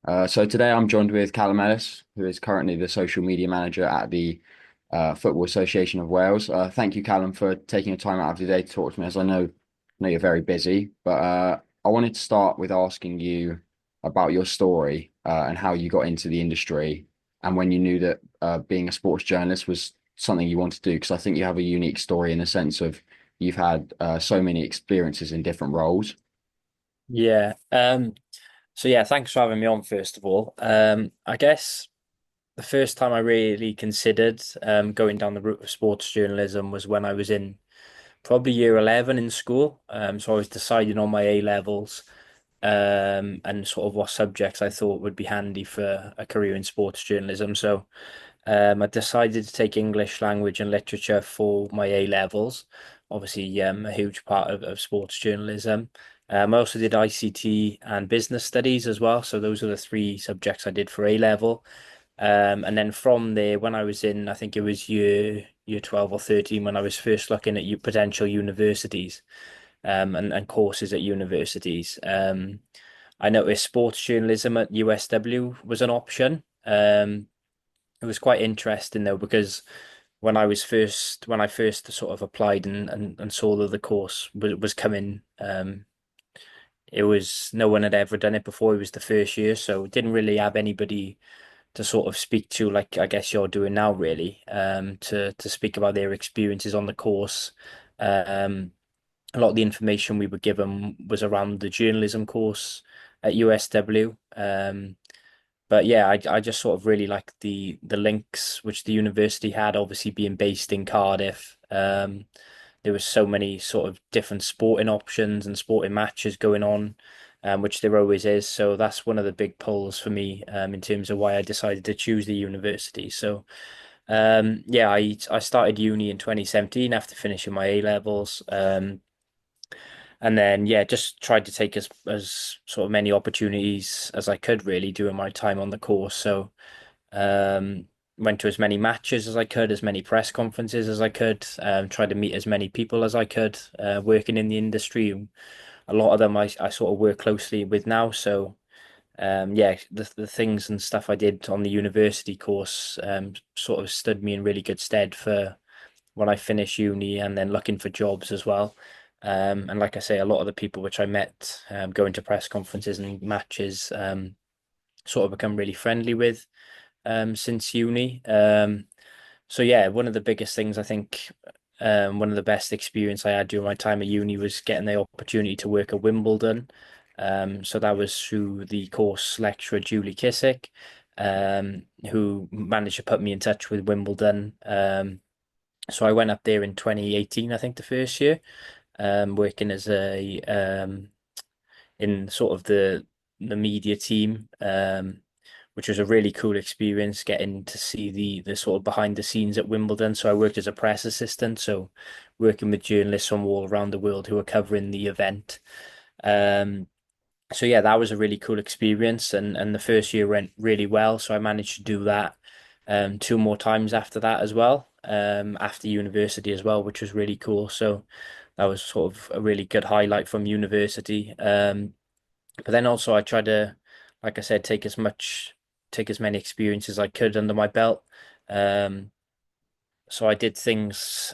So today I'm joined with Callum Ellis, who is currently the social media manager at the Football Association of Wales. Thank you, Callum, for taking the time out of your day to talk to me, as I know you're very busy. But I wanted to start with asking you about your story and how you got into the industry, and when you knew that being a sports journalist was something you wanted to do, because I think you have a unique story in the sense of you've had so many experiences in different roles. Yeah. So yeah, thanks for having me on first of all. I guess the first time I really considered going down the route of sports journalism was when I was in probably year 11 in school. So I was deciding on my A levels and sort of what subjects I thought would be handy for a career in sports journalism. So I decided to take English language and literature for my A levels. Obviously, a huge part of sports journalism. I also did ICT and business studies as well. So those are the three subjects I did for A level. And then from there, when I was in, I think it was year 12 or 13, when I was first looking at potential universities and courses at universities. I noticed sports journalism at USW was an option. It was quite interesting though because when I first sort of applied and saw that the course was coming, it was no one had ever done it before. It was the first year, so didn't really have anybody to sort of speak to, like I guess you're doing now, really, to speak about their experiences on the course. Um, a lot of the information we were given was around the journalism course at USW. But yeah, I just sort of really liked the links which the university had, obviously being based in Cardiff. There was so many sort of different sporting options and sporting matches going on, which there always is. So that's one of the big pulls for me, in terms of why I decided to choose the university. So yeah, I started uni in 2017 after finishing my A levels. And then yeah, just tried to take as sort of many opportunities as I could really during my time on the course. So um, went to as many matches as I could, as many press conferences as I could, tried to meet as many people as I could, working in the industry. A lot of them I sort of work closely with now. So yeah, the things and stuff I did on the university course sort of stood me in really good stead for when I finished uni and then looking for jobs as well. And like I say, a lot of the people which I met going to press conferences and matches sort of become really friendly with since uni. So yeah, one of the biggest things I think, one of the best experience I had during my time at uni was getting the opportunity to work at Wimbledon. So that was through the course lecturer Julie Kissick, who managed to put me in touch with Wimbledon. So I went up there in 2018, I think the first year, working as a in sort of the media team, which was a really cool experience getting to see the sort of behind the scenes at Wimbledon. So I worked as a press assistant, so working with journalists from all around the world who are covering the event. Um, so yeah, that was a really cool experience, and the first year went really well. So I managed to do that two more times after that as well, after university as well, which was really cool. So that was sort of a really good highlight from university. But then also I tried to, like I said, take as many experiences as I could under my belt. Um, so I did things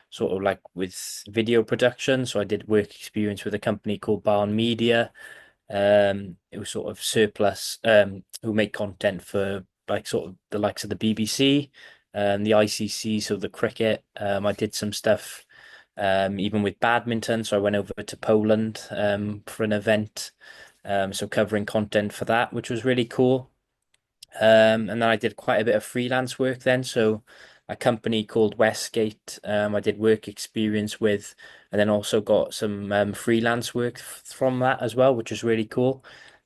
sort of like with video production. So I did work experience with a company called Barn Media. It was sort of surplus who make content for like sort of the likes of the BBC, the ICC, so the cricket. I did some stuff even with badminton. So I went over to Poland for an event, so covering content for that, which was really cool. And then I did quite a bit of freelance work then. So a company called Westgate, I did work experience with, and then also got some freelance work from that as well, which was really cool.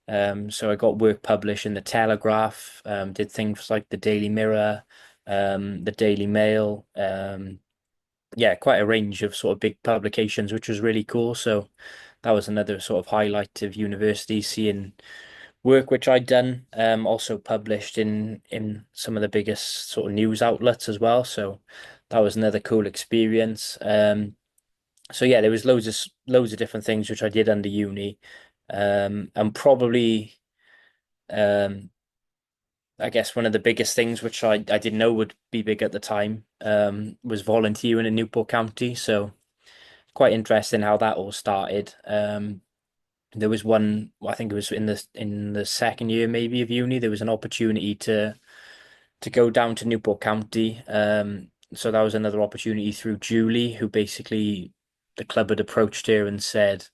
So I got work published in the Telegraph, did things like the Daily Mirror, the Daily Mail, yeah, quite a range of sort of big publications, which was really cool. So that was another sort of highlight of university, seeing work which I'd done, also published in some of the biggest sort of news outlets as well. So that was another cool experience. So yeah, there was loads of different things which I did under uni, and probably. Um, I guess one of the biggest things which I didn't know would be big at the time was volunteering in Newport County. So quite interesting how that all started. There was one, I think it was in the second year maybe of uni, there was an opportunity to go down to Newport County. So that was another opportunity through Julie, who basically the club had approached her and said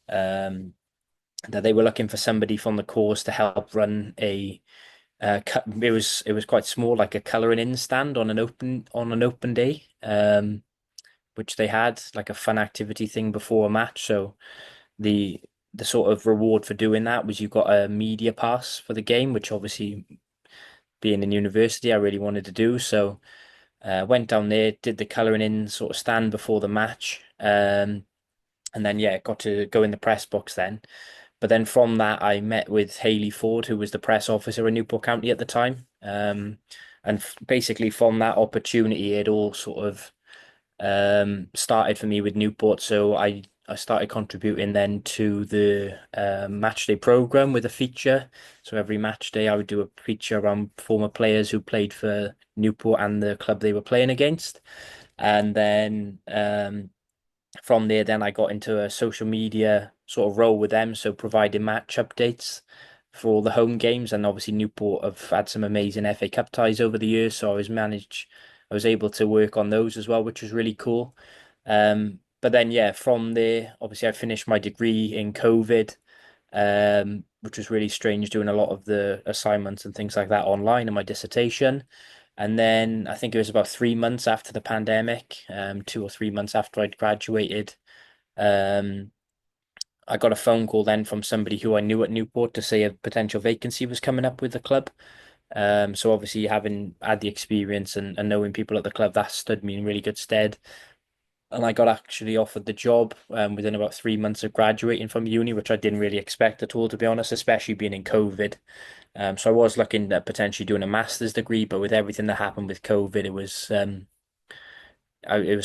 um, that they were looking for somebody from the course to help run it was quite small, like a colouring in stand on an open day, which they had like a fun activity thing before a match. So the the sort of reward for doing that was you got a media pass for the game, which obviously being in university, I really wanted to do. So went down there, did the colouring in sort of stand before the match, and then yeah, got to go in the press box then. But then from that, I met with Hayley Ford, who was the press officer in Newport County at the time. And basically from that opportunity, it all sort of started for me with Newport. So I started contributing then to the match day program with a feature. So every match day, I would do a feature around former players who played for Newport and the club they were playing against. And then from there, then I got into a social media sort of role with them, so providing match updates for all the home games. And obviously, Newport have had some amazing FA Cup ties over the years, so I was able to work on those as well, which was really cool. But then, yeah, from there, obviously, I finished my degree in COVID, which was really strange doing a lot of the assignments and things like that online in my dissertation. And then I think it was about 3 months after the pandemic, 2 or 3 months after I'd graduated, um, I got a phone call then from somebody who I knew at Newport to say a potential vacancy was coming up with the club. So obviously having had the experience and knowing people at the club, that stood me in really good stead. And I got actually offered the job within about 3 months of graduating from uni, which I didn't really expect at all, to be honest, especially being in COVID. So I was looking at potentially doing a master's degree, but with everything that happened with COVID, it was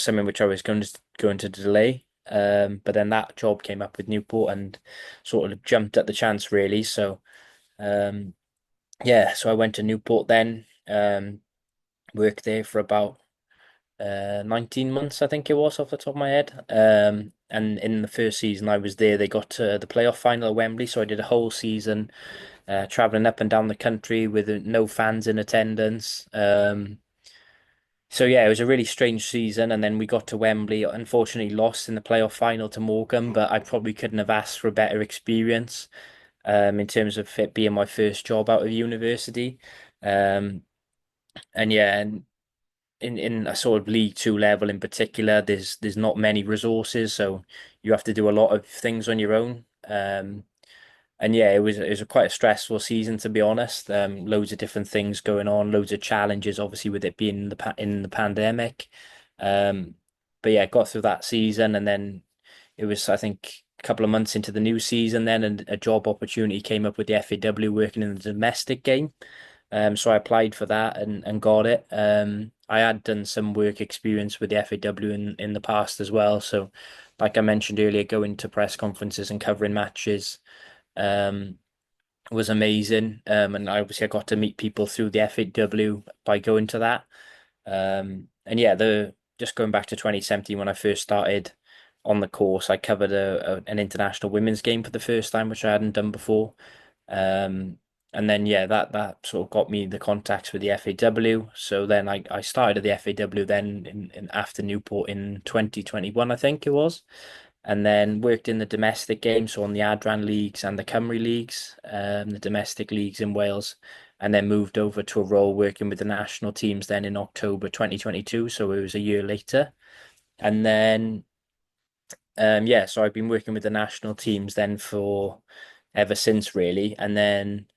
something which I was going to delay. But then that job came up with Newport and sort of jumped at the chance really. So um, yeah, so I went to Newport then, worked there for about 19 months, I think it was off the top of my head. And in the first season I was there, they got to the playoff final at Wembley, so I did a whole season traveling up and down the country with no fans in attendance. So yeah, it was a really strange season, and then we got to Wembley. Unfortunately, lost in the playoff final to Morecambe, but I probably couldn't have asked for a better experience in terms of it being my first job out of university. Um, and yeah, and in a sort of League Two level in particular, there's not many resources, so you have to do a lot of things on your own. And yeah, it was quite a stressful season to be honest. Loads of different things going on, loads of challenges, obviously with it being in the pandemic. Um, but yeah, got through that season, and then it was I think a couple of months into the new season then, and a job opportunity came up with the FAW working in the domestic game. So I applied for that and got it. I had done some work experience with the FAW in the past as well. So, like I mentioned earlier, going to press conferences and covering matches um, was amazing. And I got to meet people through the FAW by going to that. And yeah, the just going back to 2017 when I first started on the course, I covered an international women's game for the first time, which I hadn't done before. Um, and then yeah, that sort of got me the contacts with the FAW. So then I started at the FAW then in after Newport in 2021, I think it was, and then worked in the domestic game, so on the Adran leagues and the Cymru leagues, the domestic leagues in Wales, and then moved over to a role working with the national teams then in October 2022, so it was a year later. And then yeah, so I've been working with the national teams then for ever since really, and then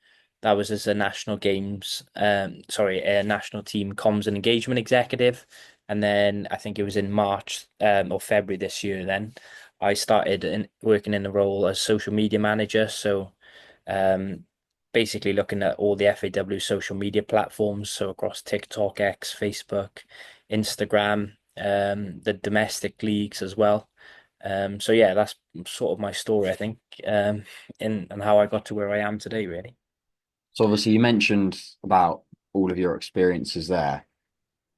that was as a national games, sorry, a national team comms and engagement executive, and then I think it was in March or February this year. Then I started working in the role as social media manager, so um, basically looking at all the FAW social media platforms, so across TikTok, X, Facebook, Instagram, the domestic leagues as well. So yeah, that's sort of my story, I think, in and how I got to where I am today, really. So obviously you mentioned about all of your experiences there.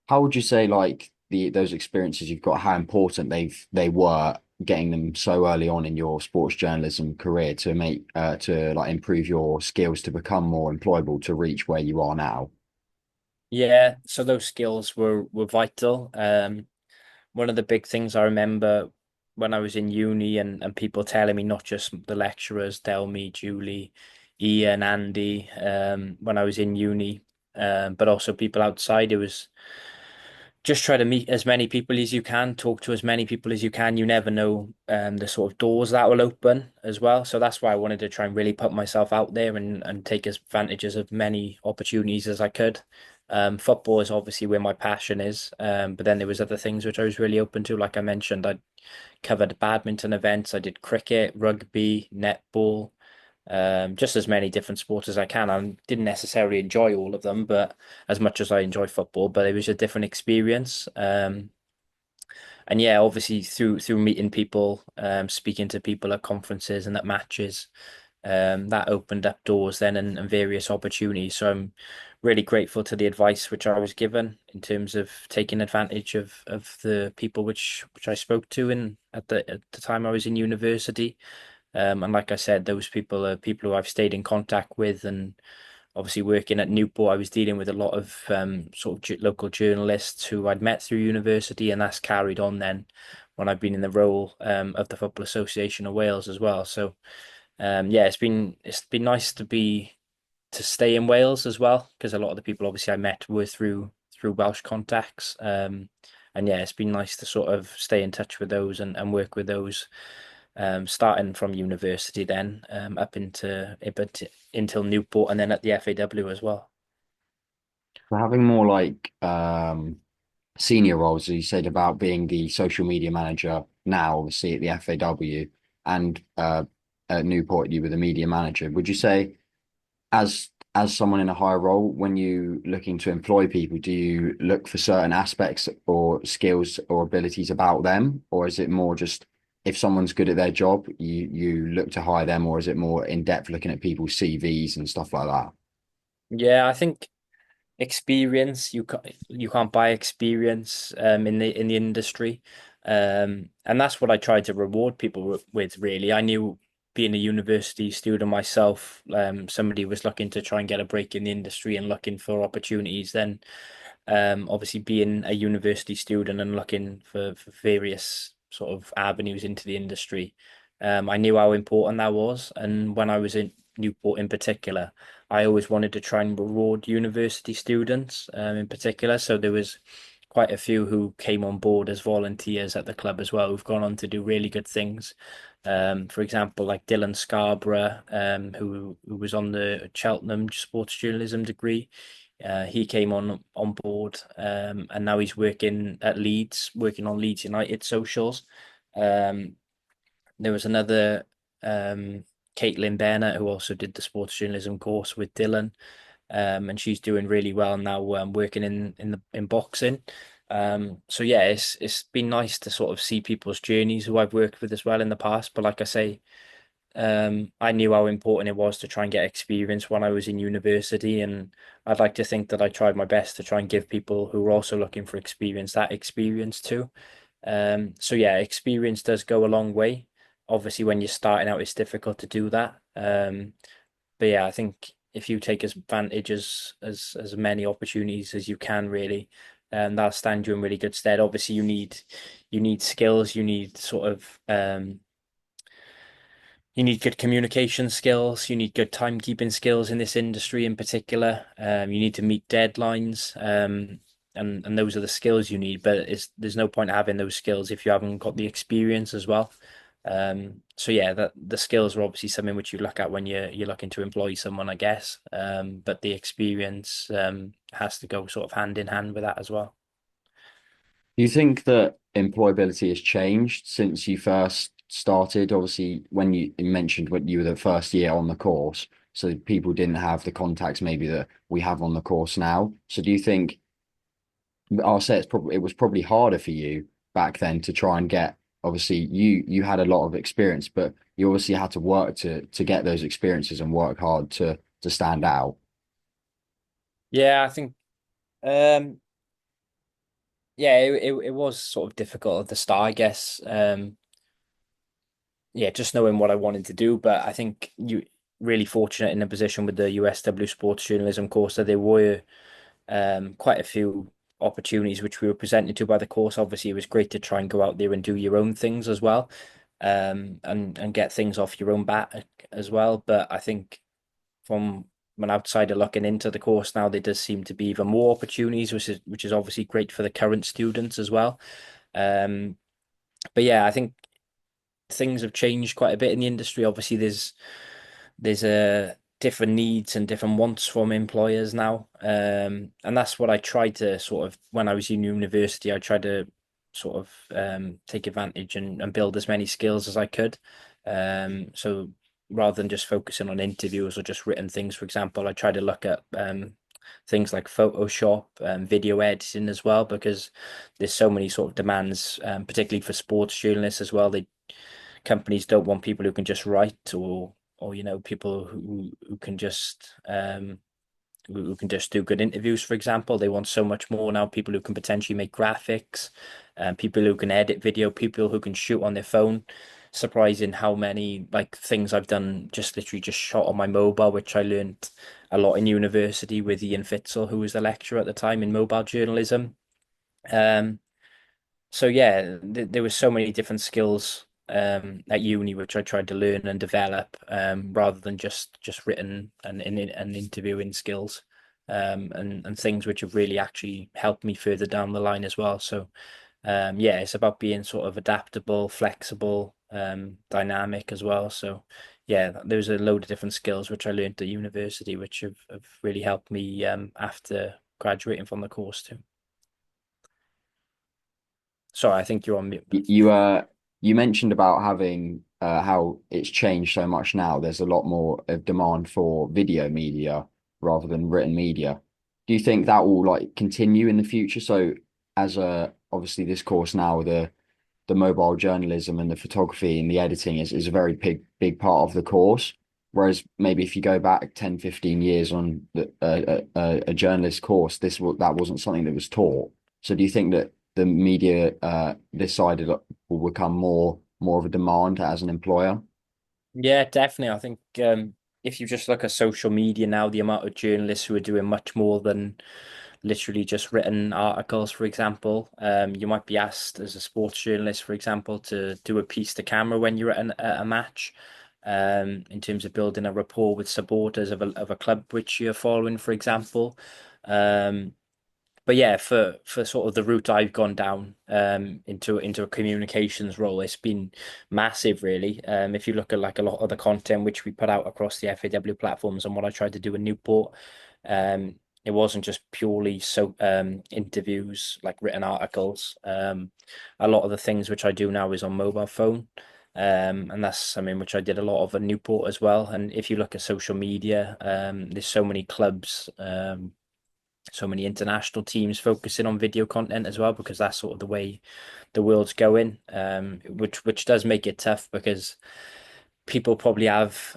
How would you say like the those experiences you've got, how important they were getting them so early on in your sports journalism career to make to like improve your skills to become more employable to reach where you are now? Yeah, so those skills were vital. One of the big things I remember when I was in uni and people telling me, not just the lecturers, tell me, Julie, Ian, Andy, when I was in uni, but also people outside. It was just try to meet as many people as you can, talk to as many people as you can. You never know the sort of doors that will open as well. So that's why I wanted to try and really put myself out there and take advantages of many opportunities as I could. Football is obviously where my passion is, but then there was other things which I was really open to. Like I mentioned, I covered badminton events, I did cricket, rugby, netball, just as many different sports as I can. I didn't necessarily enjoy all of them, but as much as I enjoy football, but it was a different experience. And yeah, obviously through meeting people, speaking to people at conferences and at matches, that opened up doors then and various opportunities. So I'm really grateful to the advice which I was given in terms of taking advantage of the people which I spoke to in at the time I was in university. And like I said, those people are people who I've stayed in contact with, and obviously working at Newport, I was dealing with a lot of sort of local journalists who I'd met through university, and that's carried on then when I've been in the role of the Football Association of Wales as well. So yeah, it's been nice to stay in Wales as well, because a lot of the people obviously I met were through Welsh contacts. And yeah, it's been nice to sort of stay in touch with those and work with those, starting from university then up until Newport and then at the FAW as well. So having more like senior roles, as you said about being the social media manager now, obviously at the FAW and at Newport, you were the media manager. Would you say as someone in a higher role, when you looking to employ people, do you look for certain aspects or skills or abilities about them, or is it more just if someone's good at their job, you look to hire them, or is it more in depth looking at people's CVs and stuff like that? Yeah, I think experience you can't buy experience in the industry, and that's what I tried to reward people with really. I knew, being a university student myself, somebody was looking to try and get a break in the industry and looking for opportunities, then obviously being a university student and looking for various sort of avenues into the industry, I knew how important that was. And when I was in Newport in particular, I always wanted to try and reward university students in particular. So there was quite a few who came on board as volunteers at the club as well, who've gone on to do really good things. For example, like Dylan Scarborough, who was on the Cheltenham sports journalism degree. He came on board, and now he's working at Leeds, working on Leeds United socials. Um, there was another, Caitlin Bennett, who also did the sports journalism course with Dylan, and she's doing really well now, working in boxing. So yeah, it's been nice to sort of see people's journeys who I've worked with as well in the past. But like I say, I knew how important it was to try and get experience when I was in university, and I'd like to think that I tried my best to try and give people who were also looking for experience that experience too. So yeah, experience does go a long way. Obviously, when you're starting out, it's difficult to do that. But yeah, I think if you take advantage as many opportunities as you can, really, that'll stand you in really good stead. Obviously, you need skills, you need sort of you need good communication skills. You need good timekeeping skills in this industry in particular. You need to meet deadlines, and those are the skills you need. But there's no point having those skills if you haven't got the experience as well. So yeah, that the skills are obviously something which you look at when you're looking to employ someone, I guess. But the experience has to go sort of hand in hand with that as well. Do you think that employability has changed since you first started? Obviously, when you mentioned when you were the first year on the course, so people didn't have the contacts maybe that we have on the course now. So do you think I'll say it was probably harder for you back then to try and get obviously you had a lot of experience, but you obviously had to work to get those experiences and work hard to stand out. Yeah, I think um yeah, it was sort of difficult at the start, I guess. Yeah, just knowing what I wanted to do. But I think you really fortunate in a position with the USW Sports Journalism course that there were quite a few opportunities which we were presented to by the course. Obviously, it was great to try and go out there and do your own things as well, and get things off your own bat as well. But I think from an outsider looking into the course now, there does seem to be even more opportunities, which is obviously great for the current students as well. Um, but yeah, I think things have changed quite a bit in the industry. Obviously, there's a different needs and different wants from employers now. And that's what I tried to sort of when I was in university, I tried to sort of take advantage and build as many skills as I could. So rather than just focusing on interviews or just written things, for example, I tried to look at things like Photoshop, video editing as well, because there's so many sort of demands, particularly for sports journalists as well. Companies don't want people who can just write or people who can just who can just do good interviews, for example. They want so much more now, people who can potentially make graphics, people who can edit video, people who can shoot on their phone. Surprising how many like things I've done just literally just shot on my mobile, which I learned a lot in university with Ian Fitzel, who was the lecturer at the time in mobile journalism. Um, so yeah, there was so many different skills at uni which I tried to learn and develop, rather than just written and interviewing skills, and things which have really actually helped me further down the line as well. So yeah, it's about being sort of adaptable, flexible, dynamic as well. So yeah, there's a load of different skills which I learned at university, which have really helped me after graduating from the course too. Sorry, I think you're on mute. You mentioned about having how it's changed so much now. There's a lot more of demand for video media rather than written media. Do you think that will like continue in the future? So as a obviously this course now, the mobile journalism and the photography and the editing is a very big part of the course. Whereas maybe if you go back 10, 15 years on a journalist course, that wasn't something that was taught. So do you think that the media this side will become more of a demand as an employer? Yeah, definitely. I think if you just look at social media now, the amount of journalists who are doing much more than literally just written articles, for example. You might be asked as a sports journalist, for example, to do a piece to camera when you're at a match, in terms of building a rapport with supporters of a club which you're following, for example. Um, but yeah, for sort of the route I've gone down into a communications role, it's been massive, really. If you look at like a lot of the content which we put out across the FAW platforms and what I tried to do in Newport, it wasn't just purely interviews like written articles. A lot of the things which I do now is on mobile phone. And that's something which I did a lot of at Newport as well. And if you look at social media, there's so many clubs, so many international teams focusing on video content as well, because that's sort of the way the world's going, which does make it tough because people probably have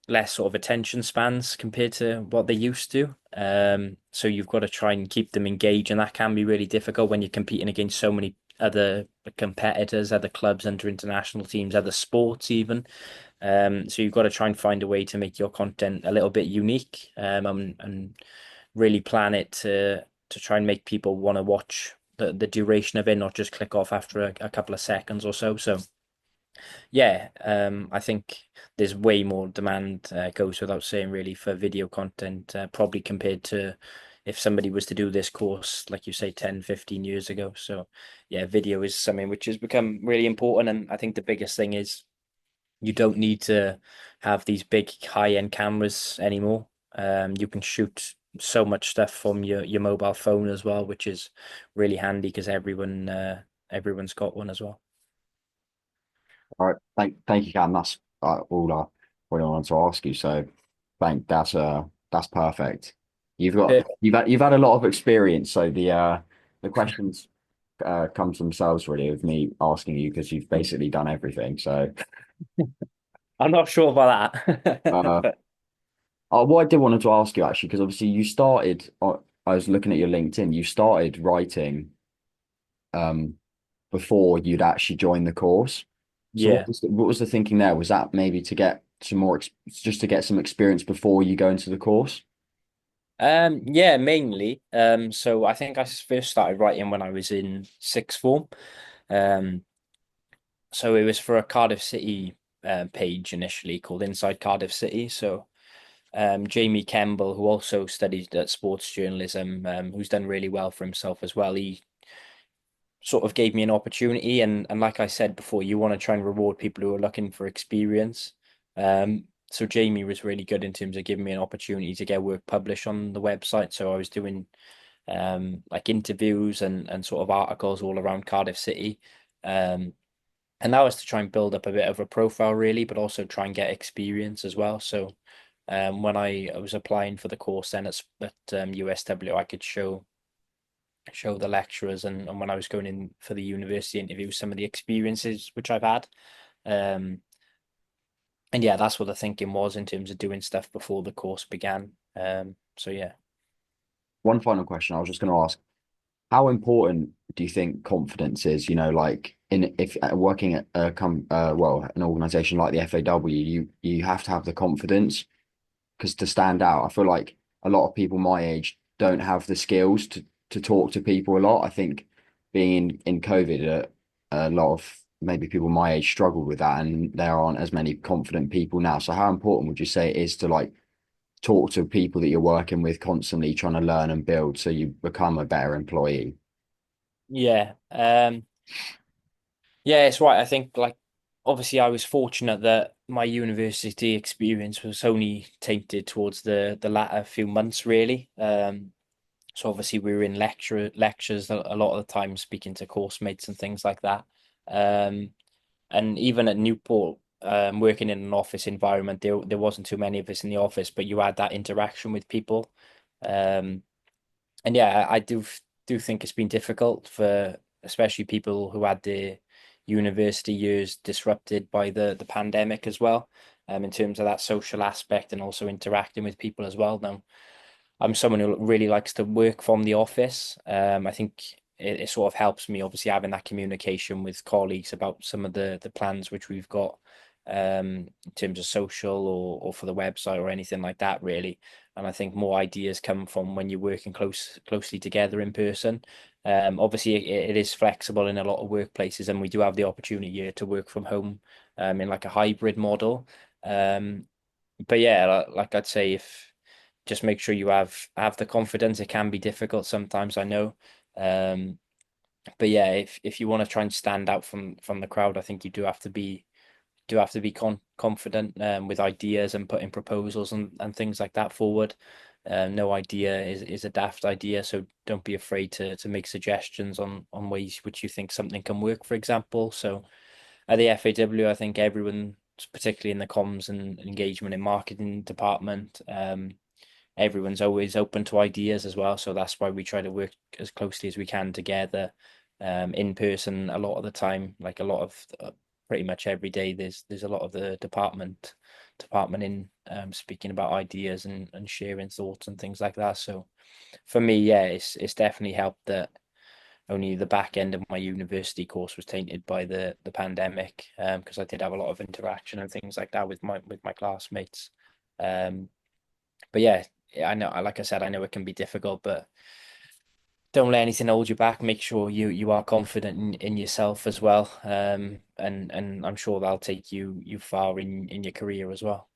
less sort of attention spans compared to what they used to. So you've got to try and keep them engaged, and that can be really difficult when you're competing against so many other competitors, other clubs under international teams, other sports even. So you've got to try and find a way to make your content a little bit unique, and really plan it to try and make people want to watch the duration of it, not just click off after a couple of seconds or so. So yeah, I think there's way more demand, goes without saying, really, for video content, probably compared to if somebody was to do this course, like you say, 10, 15 years ago. So yeah, video is something which has become really important. And I think the biggest thing is you don't need to have these big high-end cameras anymore. You can shoot so much stuff from your mobile phone as well, which is really handy because everyone's got one as well. All right, thank you, Cam. That's all I wanted to ask you. So, that's perfect. You've had a lot of experience, so the questions come to themselves really with me asking you because you've basically done everything. So, I'm not sure about uh, that. What I did wanted to ask you actually, because obviously you started, I was looking at your LinkedIn, you started writing um, before you'd actually joined the course. So Yeah. what was the thinking there? Was that maybe to get some more, just to get some experience before you go into the course? Yeah, mainly. So I think I first started writing when I was in sixth form. Um, so it was for a Cardiff City page initially called Inside Cardiff City. So Jamie Kemble, who also studied at sports journalism, who's done really well for himself as well. He sort of gave me an opportunity, and like I said before, you want to try and reward people who are looking for experience. So Jamie was really good in terms of giving me an opportunity to get work published on the website. So I was doing like interviews and sort of articles all around Cardiff City. Um, and that was to try and build up a bit of a profile really, but also try and get experience as well. So when I was applying for the course then at USW, I could show the lecturers and when I was going in for the university interviews some of the experiences which I've had. Um, and yeah, that's what the thinking was in terms of doing stuff before the course began. So yeah. One final question I was just going to ask, how important do you think confidence is? You know, like in if working at an organization like the FAW, you have to have the confidence because to stand out, I feel like a lot of people my age don't have the skills to talk to people a lot. I think being in COVID, a lot of maybe people my age struggled with that, and there aren't as many confident people now. So how important would you say it is to like talk to people that you're working with constantly, trying to learn and build so you become a better employee? Yeah. Yeah, it's right. I think like obviously I was fortunate that my university experience was only tainted towards the latter few months really. So obviously we were in lectures a lot of the time speaking to course mates and things like that. Um, and even at Newport, working in an office environment, there wasn't too many of us in the office, but you had that interaction with people. Um, and yeah, I do think it's been difficult for especially people who had their university years disrupted by the pandemic as well, in terms of that social aspect and also interacting with people as well. Now, I'm someone who really likes to work from the office. I think it sort of helps me, obviously, having that communication with colleagues about some of the plans which we've got in terms of social or for the website or anything like that, really. And I think more ideas come from when you're working closely together in person. Obviously, it is flexible in a lot of workplaces, and we do have the opportunity here to work from home in like a hybrid model. Um, but yeah, like I'd say, if just make sure you have the confidence. It can be difficult sometimes, I know. Um, but yeah, if you want to try and stand out from the crowd, I think you do have to be confident with ideas and putting proposals and things like that forward. No idea is a daft idea, so don't be afraid to make suggestions on ways which you think something can work, for example. So at the FAW, I think everyone, particularly in the comms and engagement and marketing department, everyone's always open to ideas as well. So that's why we try to work as closely as we can together, in person a lot of the time. Like a lot of pretty much every day, there's a lot of the department in speaking about ideas and sharing thoughts and things like that. So for me, yeah, it's definitely helped that only the back end of my university course was tainted by the pandemic, because I did have a lot of interaction and things like that with my classmates. Um, but yeah, I know, like I said, I know it can be difficult, but don't let anything hold you back. Make sure you are confident in yourself as well. And I'm sure that'll take you far in your career as well.